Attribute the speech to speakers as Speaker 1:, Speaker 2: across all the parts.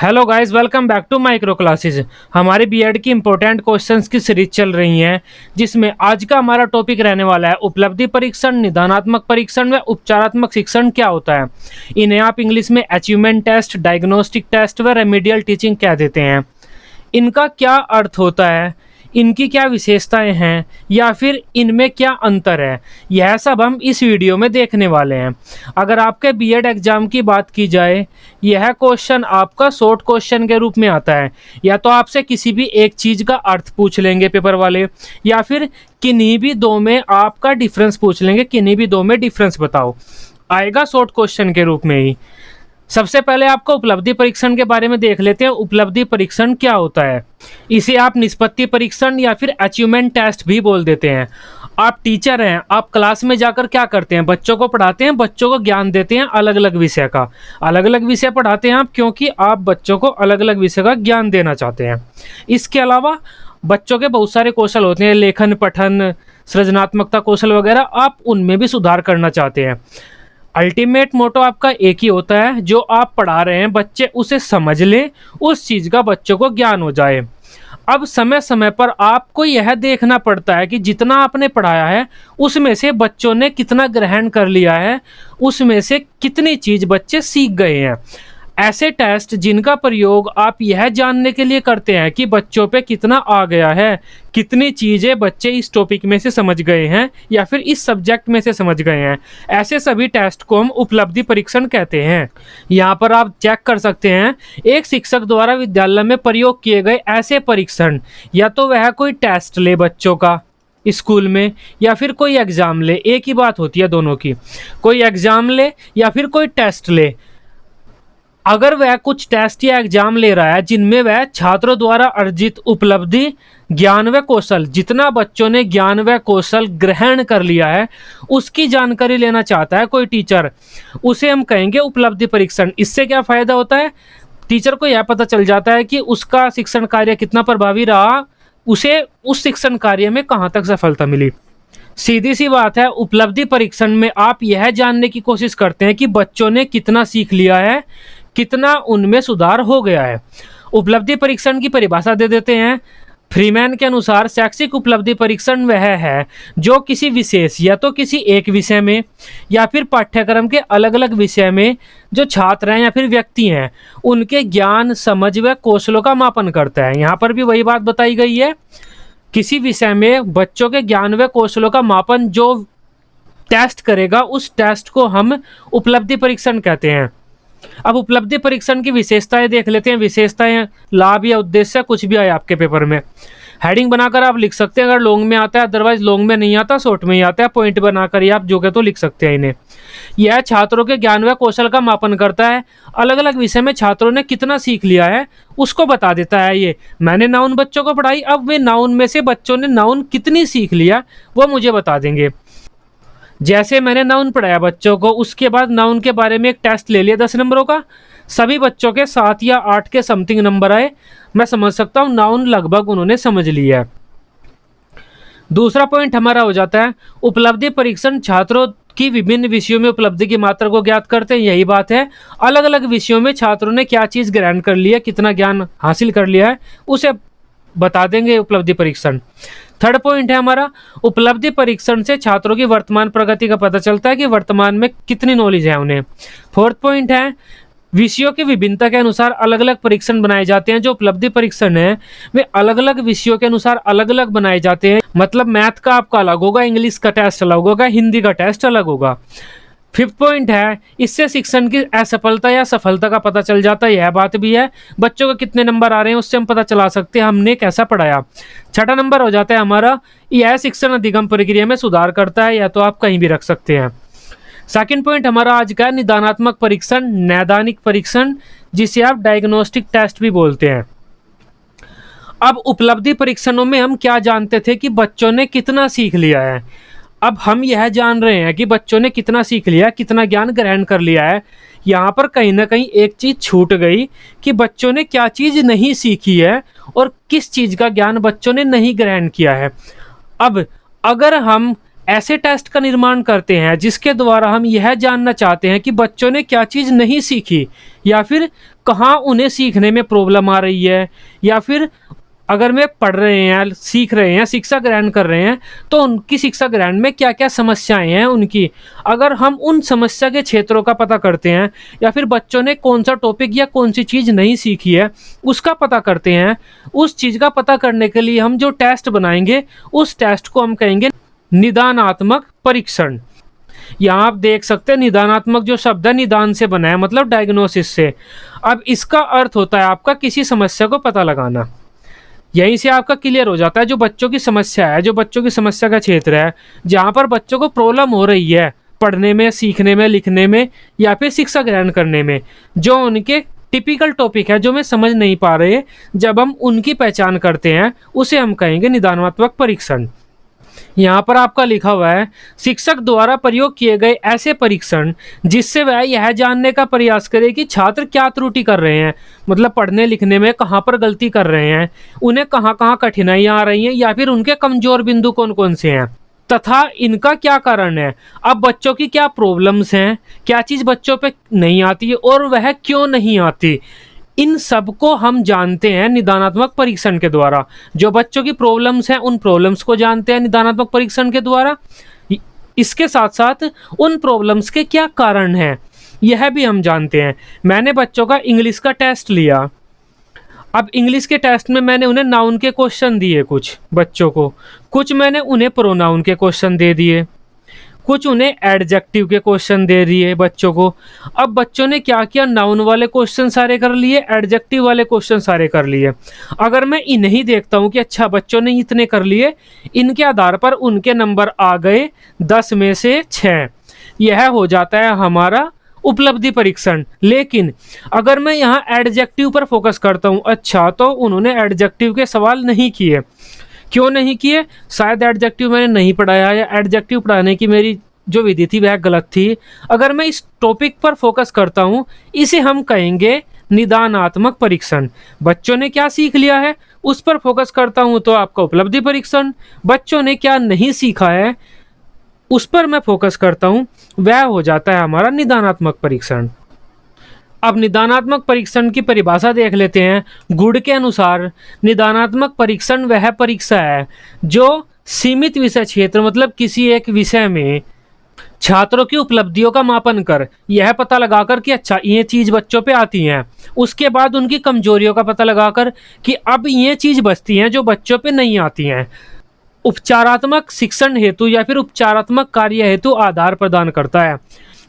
Speaker 1: Hello guys, welcome back to micro classes. हमारे BEd की important questions की series चल रही है, जिसमें आज का हमारा टॉपिक रहने वाला है उपलब्धि परीक्षण, निदानात्मक परीक्षण व उपचारात्मक शिक्षण क्या होता है। इन्हें आप इंग्लिश में अचीवमेंट टेस्ट, डायग्नोस्टिक टेस्ट व रेमेडियल टीचिंग कह देते हैं। इनका क्या अर्थ होता है, इनकी क्या विशेषताएं हैं या फिर इनमें क्या अंतर है, यह सब हम इस वीडियो में देखने वाले हैं। अगर आपके बीएड एग्जाम की बात की जाए, यह क्वेश्चन आपका शॉर्ट क्वेश्चन के रूप में आता है। या तो आपसे किसी भी एक चीज़ का अर्थ पूछ लेंगे पेपर वाले, या फिर किन्हीं भी दो में आपका डिफरेंस पूछ लेंगे, किन्हीं भी दो में डिफरेंस बताओ, आएगा शॉर्ट क्वेश्चन के रूप में ही। सबसे पहले आपको उपलब्धि परीक्षण के बारे में देख लेते हैं। उपलब्धि परीक्षण क्या होता है? इसे आप निष्पत्ति परीक्षण या फिर अचीवमेंट टेस्ट भी बोल देते हैं। आप टीचर हैं, आप क्लास में जाकर क्या करते हैं? बच्चों को पढ़ाते हैं, बच्चों को ज्ञान देते हैं अलग अलग विषय का। अलग अलग विषय पढ़ाते हैं आप, क्योंकि आप बच्चों को अलग अलग विषय का ज्ञान देना चाहते हैं। इसके अलावा बच्चों के बहुत सारे कौशल होते हैं, लेखन, पठन, सृजनात्मकता कौशल वगैरह, आप उनमें भी सुधार करना चाहते हैं। अल्टीमेट मोटो आपका एक ही होता है, जो आप पढ़ा रहे हैं बच्चे उसे समझ लें, उस चीज़ का बच्चों को ज्ञान हो जाए। अब समय समय पर आपको यह देखना पड़ता है कि जितना आपने पढ़ाया है उसमें से बच्चों ने कितना ग्रहण कर लिया है, उसमें से कितनी चीज़ बच्चे सीख गए हैं। ऐसे टेस्ट जिनका प्रयोग आप यह जानने के लिए करते हैं कि बच्चों पे कितना आ गया है, कितनी चीज़ें बच्चे इस टॉपिक में से समझ गए हैं या फिर इस सब्जेक्ट में से समझ गए हैं, ऐसे सभी टेस्ट को हम उपलब्धि परीक्षण कहते हैं। यहाँ पर आप चेक कर सकते हैं, एक शिक्षक द्वारा विद्यालय में प्रयोग किए गए ऐसे परीक्षण, या तो वह कोई टेस्ट ले बच्चों का स्कूल में, या फिर कोई एग्ज़ाम ले, एक ही बात होती है दोनों की। कोई एग्ज़ाम ले या फिर कोई टेस्ट ले, अगर वह कुछ टेस्ट या एग्जाम ले रहा है जिनमें वह छात्रों द्वारा अर्जित उपलब्धि, ज्ञान व कौशल, जितना बच्चों ने ज्ञान व कौशल ग्रहण कर लिया है उसकी जानकारी लेना चाहता है कोई टीचर, उसे हम कहेंगे उपलब्धि परीक्षण। इससे क्या फ़ायदा होता है? टीचर को यह पता चल जाता है कि उसका शिक्षण कार्य कितना प्रभावी रहा, उसे उस शिक्षण कार्य में कहाँ तक सफलता मिली। सीधी सी बात है, उपलब्धि परीक्षण में आप यह जानने की कोशिश करते हैं कि बच्चों ने कितना सीख लिया है, कितना उनमें सुधार हो गया है। उपलब्धि परीक्षण की परिभाषा दे देते हैं। फ्रीमैन के अनुसार शैक्षिक उपलब्धि परीक्षण वह है जो किसी विशेष या तो किसी एक विषय में या फिर पाठ्यक्रम के अलग अलग विषय में जो छात्र हैं या फिर व्यक्ति हैं उनके ज्ञान, समझ व कौशलों का मापन करता है। यहाँ पर भी वही बात बताई गई है, किसी विषय में बच्चों के ज्ञान व कौशलों का मापन जो टेस्ट करेगा उस टेस्ट को हम उपलब्धि परीक्षण कहते हैं। अब उपलब्धि परीक्षण की विशेषताएं देख लेते हैं। विशेषताएं, लाभ या उद्देश्य, कुछ भी आए आपके पेपर में हेडिंग बनाकर आप लिख सकते हैं। अगर लॉन्ग में आता है, अदरवाइज लॉन्ग में नहीं आता, शॉर्ट में ही आता है, पॉइंट बनाकर ही आप जो के तो लिख सकते हैं इन्हें। यह छात्रों के ज्ञान व कौशल का मापन करता है। अलग अलग विषय में छात्रों ने कितना सीख लिया है उसको बता देता है। ये मैंने नाउन बच्चों को पढ़ाई, अब वे नाउन में से बच्चों ने नाउन कितनी सीख लिया वो मुझे बता देंगे। जैसे मैंने नाउन पढ़ाया बच्चों को, उसके बाद नाउन के बारे में एक टेस्ट ले लिया 10 नंबरों का, सभी बच्चों के 7 या 8 के समथिंग नंबर आए, मैं समझ सकता हूँ नाउन लगभग उन्होंने समझ लिया है। दूसरा पॉइंट हमारा हो जाता है उपलब्धि परीक्षण छात्रों की विभिन्न विषयों में उपलब्धि की मात्रा को ज्ञात करते हैं। यही बात है, अलग अलग विषयों में छात्रों ने क्या चीज़ ग्रहण कर लिया, कितना ज्ञान हासिल कर लिया है, उसे बता देंगे उपलब्धि परीक्षण। थर्ड पॉइंट है हमारा, उपलब्धि परीक्षण से छात्रों की वर्तमान प्रगति का पता चलता है कि वर्तमान में कितनी नॉलेज है उन्हें। फोर्थ पॉइंट है, विषयों की विभिन्नता के अनुसार अलग अलग परीक्षण बनाए जाते हैं। जो उपलब्धि परीक्षण है वे अलग अलग विषयों के अनुसार अलग अलग बनाए जाते हैं। मतलब मैथ का आपका अलग होगा, इंग्लिश का टेस्ट अलग होगा, हिंदी का टेस्ट अलग होगा। फिफ्थ पॉइंट है, इससे शिक्षण की असफलता या सफलता का पता चल जाता है। यह बात भी है, बच्चों को कितने नंबर आ रहे हैं उससे हम पता चला सकते हैं हमने कैसा पढ़ाया। छठा नंबर हो जाता है हमारा, यह शिक्षण अधिगम प्रक्रिया में सुधार करता है, या तो आप कहीं भी रख सकते हैं। सेकंड पॉइंट हमारा आज का है निदानात्मक परीक्षण, नैदानिक परीक्षण, जिसे आप डायग्नोस्टिक टेस्ट भी बोलते हैं। अब उपलब्धि परीक्षणों में हम क्या जानते थे कि बच्चों ने कितना सीख लिया है। अब हम यह जान रहे हैं कि बच्चों ने कितना सीख लिया, कितना ज्ञान ग्रहण कर लिया है। यहाँ पर कहीं ना कहीं एक चीज़ छूट गई कि बच्चों ने क्या चीज़ नहीं सीखी है और किस चीज़ का ज्ञान बच्चों ने नहीं ग्रहण किया है। अब अगर हम ऐसे टेस्ट का निर्माण करते हैं जिसके द्वारा हम यह जानना चाहते हैं कि बच्चों ने क्या चीज़ नहीं सीखी या फिर कहाँ उन्हें सीखने में प्रॉब्लम आ रही है, या फिर अगर वे पढ़ रहे हैं, सीख रहे हैं, शिक्षा ग्रहण कर रहे हैं, तो उनकी शिक्षा ग्रहण में क्या क्या समस्याएं हैं उनकी। अगर हम उन समस्या के क्षेत्रों का पता करते हैं, या फिर बच्चों ने कौन सा टॉपिक या कौन सी चीज़ नहीं सीखी है उसका पता करते हैं, उस चीज़ का पता करने के लिए हम जो टेस्ट बनाएंगे उस टेस्ट को हम कहेंगे निदानात्मक परीक्षण। यहाँ आप देख सकते हैं निदानात्मक जो शब्द है निदान से बना है, मतलब डायग्नोसिस से। अब इसका अर्थ होता है आपका किसी समस्या को पता लगाना। यहीं से आपका क्लियर हो जाता है जो बच्चों की समस्या है, जो बच्चों की समस्या का क्षेत्र है, जहाँ पर बच्चों को प्रॉब्लम हो रही है पढ़ने में, सीखने में, लिखने में या फिर शिक्षा ग्रहण करने में, जो उनके टिपिकल टॉपिक है जो वे समझ नहीं पा रहे, जब हम उनकी पहचान करते हैं उसे हम कहेंगे निदानात्मक परीक्षण। यहाँ पर आपका लिखा हुआ है शिक्षक द्वारा प्रयोग किए गए ऐसे परीक्षण जिससे वह यह जानने का प्रयास करे कि छात्र क्या त्रुटि कर रहे हैं, मतलब पढ़ने लिखने में कहाँ पर गलती कर रहे हैं, उन्हें कहाँ कहाँ कठिनाइयाँ आ रही हैं, या फिर उनके कमजोर बिंदु कौन कौन से हैं तथा इनका क्या कारण है। अब बच्चों की क्या प्रॉब्लम्स हैं, क्या चीज़ बच्चों पे नहीं आती है और वह क्यों नहीं आती, इन सब को हम जानते हैं निदानात्मक परीक्षण के द्वारा। जो बच्चों की प्रॉब्लम्स हैं उन प्रॉब्लम्स को जानते हैं निदानात्मक परीक्षण के द्वारा। इसके साथ साथ उन प्रॉब्लम्स के क्या कारण हैं यह भी हम जानते हैं। मैंने बच्चों का इंग्लिश का टेस्ट लिया। अब इंग्लिश के टेस्ट में मैंने उन्हें नाउन के क्वेश्चन दिए कुछ बच्चों को, कुछ मैंने उन्हें प्रोनाउन के क्वेश्चन दे दिए, कुछ उन्हें एडजेक्टिव के क्वेश्चन दे दिए बच्चों को। अब बच्चों ने क्या किया, नाउन वाले क्वेश्चन सारे कर लिए, एडजेक्टिव वाले क्वेश्चन सारे कर लिए। अगर मैं इन्हें देखता हूँ कि अच्छा बच्चों ने इतने कर लिए, इनके आधार पर उनके नंबर आ गए 10 में से 6, यह हो जाता है हमारा उपलब्धि परीक्षण। लेकिन अगर मैं यहाँ एडजेक्टिव पर फोकस करता हूँ, अच्छा तो उन्होंने एडजेक्टिव के सवाल नहीं किए, क्यों नहीं किए, शायद एडजेक्टिव मैंने नहीं पढ़ाया या एडजेक्टिव पढ़ाने की मेरी जो विधि थी वह गलत थी। अगर मैं इस टॉपिक पर फोकस करता हूँ, इसे हम कहेंगे निदानात्मक परीक्षण। बच्चों ने क्या सीख लिया है उस पर फोकस करता हूँ तो आपका उपलब्धि परीक्षण। बच्चों ने क्या नहीं सीखा है उस पर मैं फोकस करता हूँ, वह हो जाता है हमारा निदानात्मक परीक्षण। अब निदानात्मक परीक्षण की परिभाषा देख लेते हैं। गुड के अनुसार निदानात्मक परीक्षण वह परीक्षा है जो सीमित विषय क्षेत्र, मतलब किसी एक विषय में छात्रों की उपलब्धियों का मापन कर यह पता लगाकर कि अच्छा ये चीज़ बच्चों पे आती हैं, उसके बाद उनकी कमजोरियों का पता लगाकर कि अब ये चीज़ बचती हैं जो बच्चों पे नहीं आती हैं, उपचारात्मक शिक्षण हेतु या फिर उपचारात्मक कार्य हेतु आधार प्रदान करता है।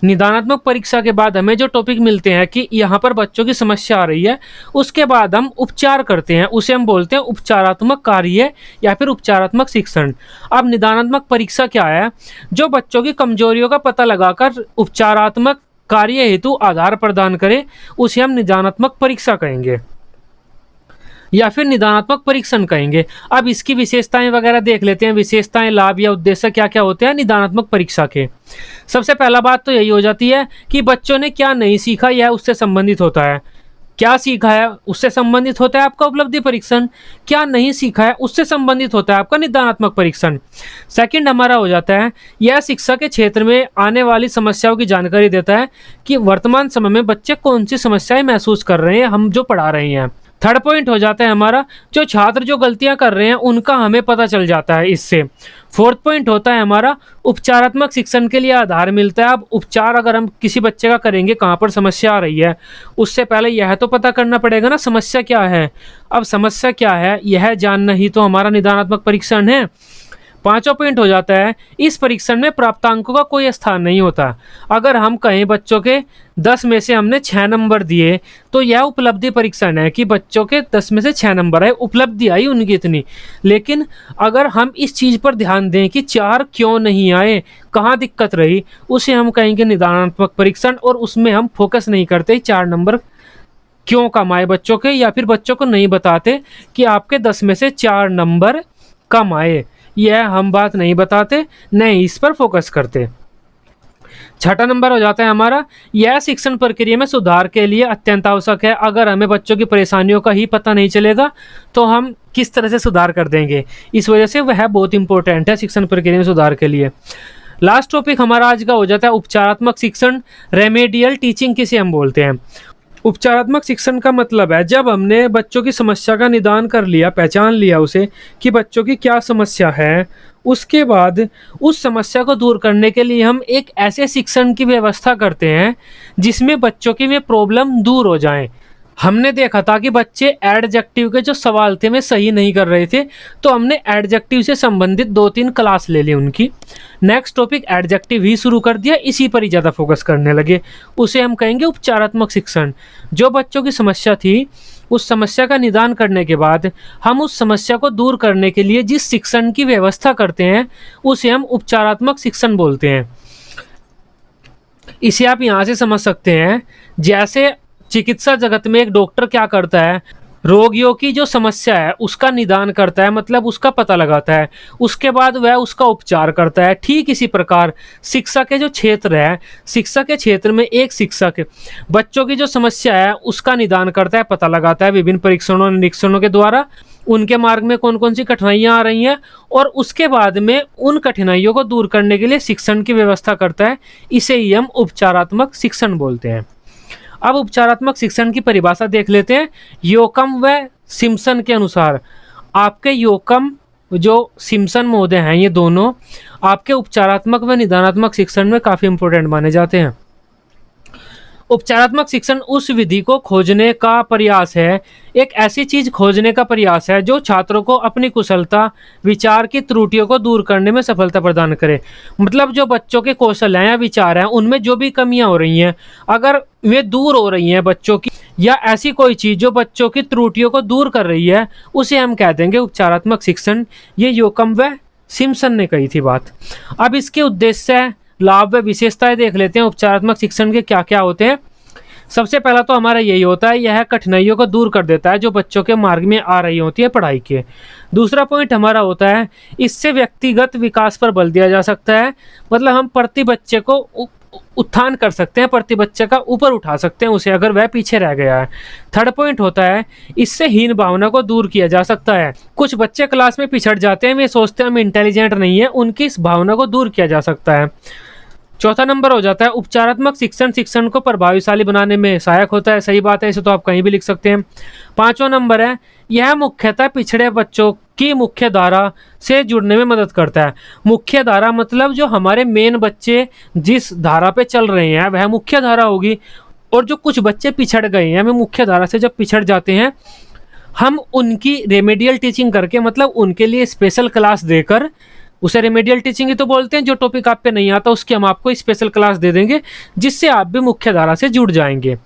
Speaker 1: निदानात्मक परीक्षा के बाद हमें जो टॉपिक मिलते हैं कि यहाँ पर बच्चों की समस्या आ रही है, उसके बाद हम उपचार करते हैं, उसे हम बोलते हैं उपचारात्मक कार्य या फिर उपचारात्मक शिक्षण। अब निदानात्मक परीक्षा क्या है, जो बच्चों की कमजोरियों का पता लगाकर उपचारात्मक कार्य हेतु आधार प्रदान करे, उसे हम निदानात्मक परीक्षा कहेंगे या फिर निदानात्मक परीक्षण कहेंगे। अब इसकी विशेषताएं वगैरह देख लेते हैं, विशेषताएं, लाभ या उद्देश्य क्या क्या होते हैं निदानात्मक परीक्षा के। सबसे पहला बात तो यही हो जाती है कि बच्चों ने क्या नहीं सीखा यह उससे संबंधित होता है, क्या सीखा है उससे संबंधित होता है आपका उपलब्धि परीक्षण, क्या नहीं सीखा है उससे संबंधित होता है आपका निदानात्मक परीक्षण। सेकंड हमारा हो जाता है यह शिक्षा के क्षेत्र में आने वाली समस्याओं की जानकारी देता है कि वर्तमान समय में बच्चे कौन सी समस्याएं महसूस कर रहे हैं हम जो पढ़ा रहे हैं। थर्ड पॉइंट हो जाता है हमारा जो छात्र जो गलतियां कर रहे हैं उनका हमें पता चल जाता है इससे। फोर्थ पॉइंट होता है हमारा उपचारात्मक शिक्षण के लिए आधार मिलता है। अब उपचार अगर हम किसी बच्चे का करेंगे, कहाँ पर समस्या आ रही है, उससे पहले यह तो पता करना पड़ेगा ना समस्या क्या है। अब समस्या क्या है यह जानना ही तो हमारा निदानात्मक परीक्षण है। पांचवा पॉइंट हो जाता है इस परीक्षण में प्राप्तांकों का कोई स्थान नहीं होता। अगर हम कहें बच्चों के 10 में से हमने 6 नंबर दिए तो यह उपलब्धि परीक्षण है कि बच्चों के 10 में से 6 नंबर आए, उपलब्धि आई उनकी इतनी। लेकिन अगर हम इस चीज़ पर ध्यान दें कि 4 क्यों नहीं आए, कहाँ दिक्कत रही, उसे हम कहेंगे निदानात्मक परीक्षण। और उसमें हम फोकस नहीं करते 4 नंबर क्यों कम आए बच्चों के, या फिर बच्चों को नहीं बताते कि आपके 10 में से 4 नंबर कम आए, यह हम बात नहीं बताते, नहीं इस पर फोकस करते। छठा नंबर हो जाता है हमारा यह शिक्षण प्रक्रिया में सुधार के लिए अत्यंत आवश्यक है। अगर हमें बच्चों की परेशानियों का ही पता नहीं चलेगा तो हम किस तरह से सुधार कर देंगे, इस वजह से वह बहुत इंपॉर्टेंट है शिक्षण प्रक्रिया में सुधार के लिए। लास्ट टॉपिक हमारा आज का हो जाता है उपचारात्मक शिक्षण, रेमेडियल टीचिंग किसे हम बोलते हैं। उपचारात्मक शिक्षण का मतलब है जब हमने बच्चों की समस्या का निदान कर लिया, पहचान लिया उसे कि बच्चों की क्या समस्या है, उसके बाद उस समस्या को दूर करने के लिए हम एक ऐसे शिक्षण की व्यवस्था करते हैं जिसमें बच्चों की वे प्रॉब्लम दूर हो जाएं। हमने देखा था कि बच्चे एडजेक्टिव के जो सवाल थे वे सही नहीं कर रहे थे, तो हमने एडजेक्टिव से संबंधित 2-3 क्लास ले ली उनकी। नेक्स्ट टॉपिक एडजेक्टिव ही शुरू कर दिया, इसी पर ही ज़्यादा फोकस करने लगे। उसे हम कहेंगे उपचारात्मक शिक्षण। जो बच्चों की समस्या थी, उस समस्या का निदान करने के बाद हम उस समस्या को दूर करने के लिए जिस शिक्षण की व्यवस्था करते हैं उसे हम उपचारात्मक शिक्षण बोलते हैं। इसे आप यहाँ से समझ सकते हैं, जैसे चिकित्सा जगत में एक डॉक्टर क्या करता है, रोगियों की जो समस्या है उसका निदान करता है, मतलब उसका पता लगाता है, उसके बाद वह उसका उपचार करता है। ठीक इसी प्रकार शिक्षा के जो क्षेत्र है, शिक्षा के क्षेत्र में एक शिक्षक बच्चों की जो समस्या है उसका निदान करता है, पता लगाता है विभिन्न परीक्षणों निरीक्षणों के द्वारा उनके मार्ग में कौन कौन सी कठिनाइयाँ आ रही हैं, और उसके बाद में उन कठिनाइयों को दूर करने के लिए शिक्षण की व्यवस्था करता है। इसे ही हम उपचारात्मक शिक्षण बोलते हैं। अब उपचारात्मक शिक्षण की परिभाषा देख लेते हैं। योकम व सिम्पसन के अनुसार आपके योकम जो सिम्पसन महोदय हैं, ये दोनों आपके उपचारात्मक व निदानात्मक शिक्षण में काफ़ी इंपॉर्टेंट माने जाते हैं। उपचारात्मक शिक्षण उस विधि को खोजने का प्रयास है, एक ऐसी चीज खोजने का प्रयास है जो छात्रों को अपनी कुशलता, विचार की त्रुटियों को दूर करने में सफलता प्रदान करे। मतलब जो बच्चों के कौशल हैं या विचार हैं उनमें जो भी कमियां हो रही हैं, अगर वे दूर हो रही हैं बच्चों की, या ऐसी कोई चीज जो बच्चों की त्रुटियों को दूर कर रही है, उसे हम कह देंगे उपचारात्मक शिक्षण। ये योकम व सिम्पसन ने कही थी बात। अब इसके उद्देश्य, लाभ व विशेषताएं देख लेते हैं। उपचारात्मक शिक्षण के क्या क्या होते हैं। सबसे पहला तो हमारा यही होता है, यह कठिनाइयों को दूर कर देता है जो बच्चों के मार्ग में आ रही होती है पढ़ाई के। दूसरा पॉइंट हमारा होता है, इससे व्यक्तिगत विकास पर बल दिया जा सकता है। मतलब हम प्रति बच्चे को उत्थान कर सकते हैं, प्रति बच्चे का ऊपर उठा सकते हैं उसे, अगर वह पीछे रह गया है। थर्ड पॉइंट होता है, इससे हीन भावना को दूर किया जा सकता है। कुछ बच्चे क्लास में पिछड़ जाते हैं, वे सोचते हैं हम इंटेलिजेंट नहीं है, उनकी इस भावना को दूर किया जा सकता है। चौथा नंबर हो जाता है, उपचारात्मक शिक्षण शिक्षण को प्रभावशाली बनाने में सहायक होता है। सही बात है, इसे तो आप कहीं भी लिख सकते हैं। पांचवा नंबर है, यह मुख्यतः पिछड़े बच्चों की मुख्य धारा से जुड़ने में मदद करता है। मुख्य धारा मतलब जो हमारे मेन बच्चे जिस धारा पे चल रहे हैं वह मुख्य धारा होगी, और जो कुछ बच्चे पिछड़ गए हैं, वे मुख्य धारा से जब पिछड़ जाते हैं, हम उनकी रेमेडियल टीचिंग करके, मतलब उनके लिए स्पेशल क्लास देकर, उसे रेमेडियल टीचिंग ही तो बोलते हैं, जो टॉपिक आप पे नहीं आता उसकी हम आपको स्पेशल क्लास दे देंगे जिससे आप भी मुख्य धारा से जुड़ जाएंगे।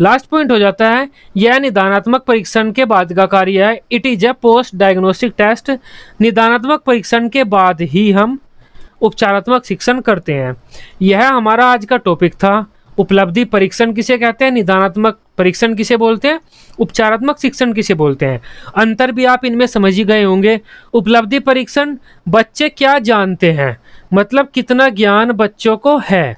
Speaker 1: लास्ट पॉइंट हो जाता है, यह निदानात्मक परीक्षण के बाद का कार्य है। It is a post diagnostic test. निदानात्मक परीक्षण के बाद ही हम उपचारात्मक शिक्षण करते हैं। यह हमारा आज का टॉपिक था। उपलब्धि परीक्षण किसे कहते हैं, निदानात्मक परीक्षण किसे बोलते हैं, उपचारात्मक शिक्षण किसे बोलते हैं। अंतर भी आप इनमें समझ ही गए होंगे। उपलब्धि परीक्षण, बच्चे क्या जानते हैं, मतलब कितना ज्ञान बच्चों को है,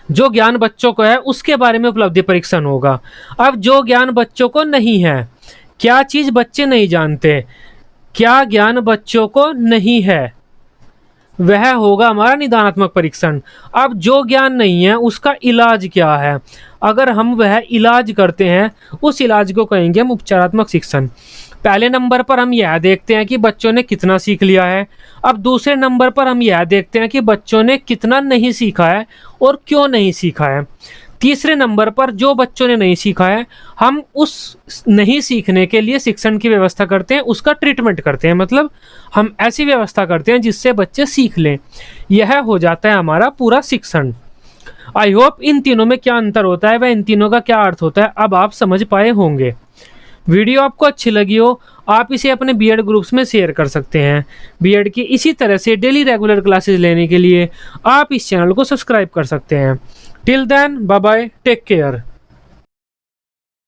Speaker 1: जो ज्ञान बच्चों को है उसके बारे में उपलब्धि परीक्षण होगा। अब जो ज्ञान बच्चों को नहीं है, क्या चीज बच्चे नहीं जानते, क्या ज्ञान बच्चों को नहीं है, वह होगा हमारा निदानात्मक परीक्षण। अब जो ज्ञान नहीं है उसका इलाज क्या है, अगर हम वह इलाज करते हैं उस इलाज को कहेंगे हम उपचारात्मक शिक्षण। पहले नंबर पर हम यह देखते हैं कि बच्चों ने कितना सीख लिया है। अब दूसरे नंबर पर हम यह देखते हैं कि बच्चों ने कितना नहीं सीखा है और क्यों नहीं सीखा है। तीसरे नंबर पर जो बच्चों ने नहीं सीखा है, हम उस नहीं सीखने के लिए शिक्षण की व्यवस्था करते हैं, उसका ट्रीटमेंट करते हैं, मतलब हम ऐसी व्यवस्था करते हैं जिससे बच्चे सीख लें। यह हो जाता है हमारा पूरा शिक्षण। आई होप इन तीनों में क्या अंतर होता है व इन तीनों का क्या अर्थ होता है अब आप समझ पाए होंगे। वीडियो आपको अच्छी लगी हो, आप इसे अपने बीएड ग्रुप्स में शेयर कर सकते हैं। बीएड की इसी तरह से डेली रेगुलर क्लासेस लेने के लिए आप इस चैनल को सब्सक्राइब कर सकते हैं। Till then, bye bye, take care.